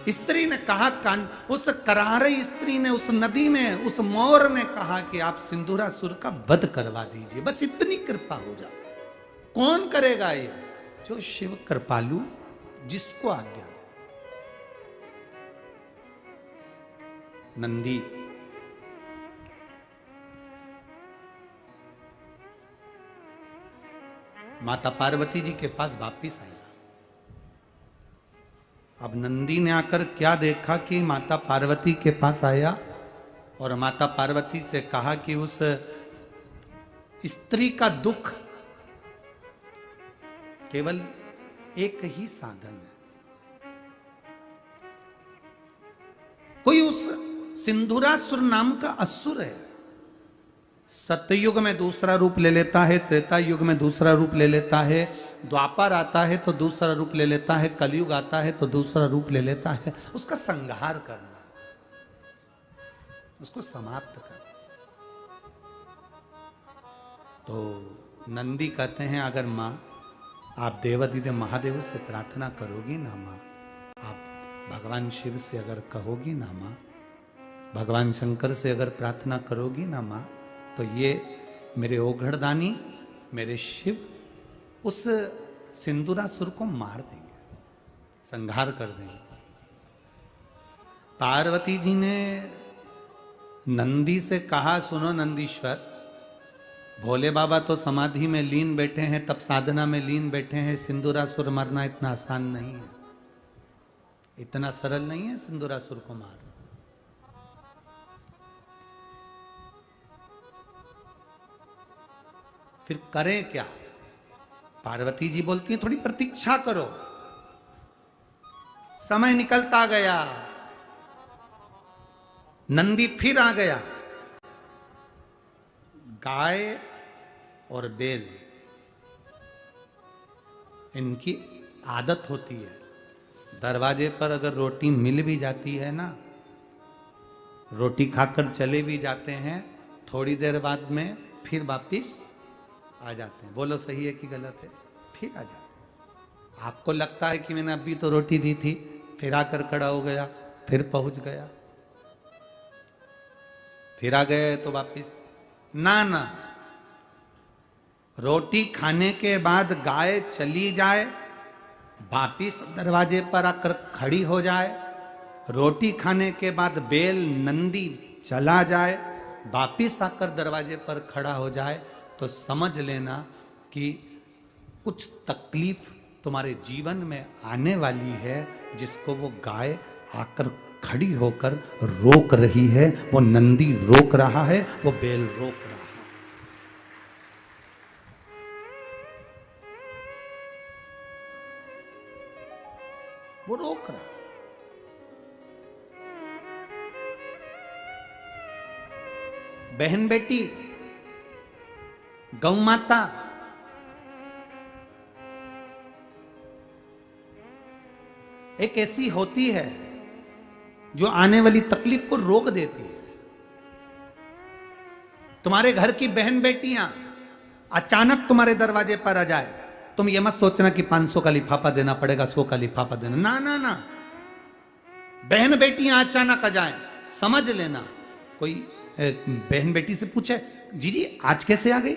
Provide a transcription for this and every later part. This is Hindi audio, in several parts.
स्त्री ने कहा, कान उस करारे स्त्री ने, उस नदी ने, उस मोर ने कहा कि आप सिंदूरासुर का वध करवा दीजिए, बस इतनी कृपा हो जाए। कौन करेगा ये? जो शिव कृपालु, जिसको आज्ञा दे। नंदी माता पार्वती जी के पास वापिस आया। अब नंदी ने आकर क्या देखा कि माता पार्वती के पास आया और माता पार्वती से कहा कि उस स्त्री का दुख केवल एक ही साधन है। कोई उस सिंदूरासुर नाम का असुर है, सतयुग में दूसरा रूप ले लेता है, त्रेता युग में दूसरा रूप ले लेता है, द्वापर आता है तो दूसरा रूप ले लेता है, कलयुग आता है तो दूसरा रूप ले लेता है। उसका संहार करना, उसको समाप्त करना। तो नंदी कहते हैं, अगर मां आप देवाधिदेव महादेव से प्रार्थना करोगी ना मां, आप भगवान शिव से अगर कहोगी ना मां, भगवान शंकर से अगर प्रार्थना करोगी ना मां, तो ये मेरे ओघड़दानी, मेरे शिव उस सिंदूरासुर को मार देंगे, संहार कर देंगे। पार्वती जी ने नंदी से कहा, सुनो नंदीश्वर, भोले बाबा तो समाधि में लीन बैठे हैं, तप साधना में लीन बैठे हैं, सिंदूरासुर मरना इतना आसान नहीं है, इतना सरल नहीं है सिंदूरासुर को मारना। फिर करें क्या? पार्वती जी बोलती हैं, थोड़ी प्रतीक्षा करो। समय निकलता गया, नंदी फिर आ गया। गाय और बैल, इनकी आदत होती है, दरवाजे पर अगर रोटी मिल भी जाती है ना, रोटी खाकर चले भी जाते हैं, थोड़ी देर बाद में फिर वापिस आ जाते हैं। बोलो सही है कि गलत है? फिर आ जाते हैं। आपको लगता है कि मैंने अभी तो रोटी दी थी, फिर आकर खड़ा हो गया, फिर पहुंच गया, फिर आ गए तो वापिस ना ना। रोटी खाने के बाद गाय चली जाए, वापिस दरवाजे पर आकर खड़ी हो जाए, रोटी खाने के बाद बैल नंदी चला जाए, वापिस आकर दरवाजे पर खड़ा हो जाए, तो समझ लेना कि कुछ तकलीफ तुम्हारे जीवन में आने वाली है, जिसको वो गाय आकर खड़ी होकर रोक रही है, वो नंदी रोक रहा है, वो बैल रोक रहा है। वो रोक रहा है। बहन बेटी, गौ माता, एक ऐसी होती है जो आने वाली तकलीफ को रोक देती है। तुम्हारे घर की बहन बेटियां अचानक तुम्हारे दरवाजे पर आ जाए, तुम ये मत सोचना कि 500 का लिफाफा देना पड़ेगा, 100 का लिफाफा देना, ना ना ना। बहन बेटियां अचानक आ जाए, समझ लेना। कोई बहन बेटी से पूछे, जी आज कैसे आ गई,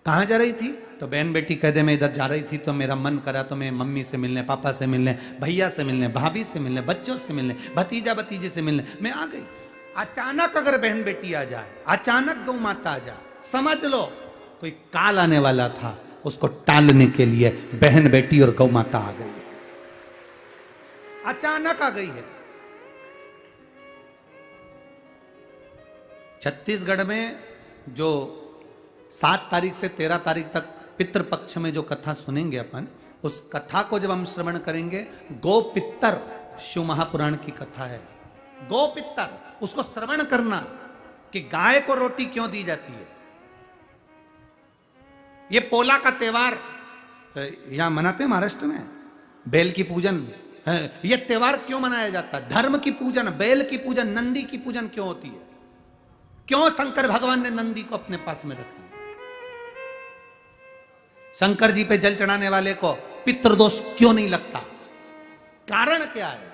कहां जा रही थी? तो बहन बेटी कह दे, मैं इधर जा रही थी तो मेरा मन करा तो मैं मम्मी से मिलने, पापा से मिलने, भैया से मिलने, भाभी से मिलने, बच्चों से मिलने, भतीजा भतीजे से मिलने मैं आ गई। अचानक अगर बहन बेटी आ जाए, अचानक गौ माता आ जाए, समझ लो कोई काल आने वाला था, उसको टालने के लिए बहन बेटी और गौ माता आ गई, अचानक आ गई है। छत्तीसगढ़ में जो 7 तारीख से 13 तारीख तक पितृपक्ष में जो कथा सुनेंगे अपन, उस कथा को जब हम श्रवण करेंगे, गो पितर शिव महापुराण की कथा है। गो पितर, उसको श्रवण करना कि गाय को रोटी क्यों दी जाती है। ये पोला का त्योहार यहां मनाते हैं महाराष्ट्र में, बैल की पूजन, ये त्योहार क्यों मनाया जाता है? धर्म की पूजन, बैल की पूजन, नंदी की पूजन क्यों होती है? क्यों शंकर भगवान ने नंदी को अपने पास में रख लिया? शंकर जी पे जल चढ़ाने वाले को पितृदोष क्यों नहीं लगता? कारण क्या है?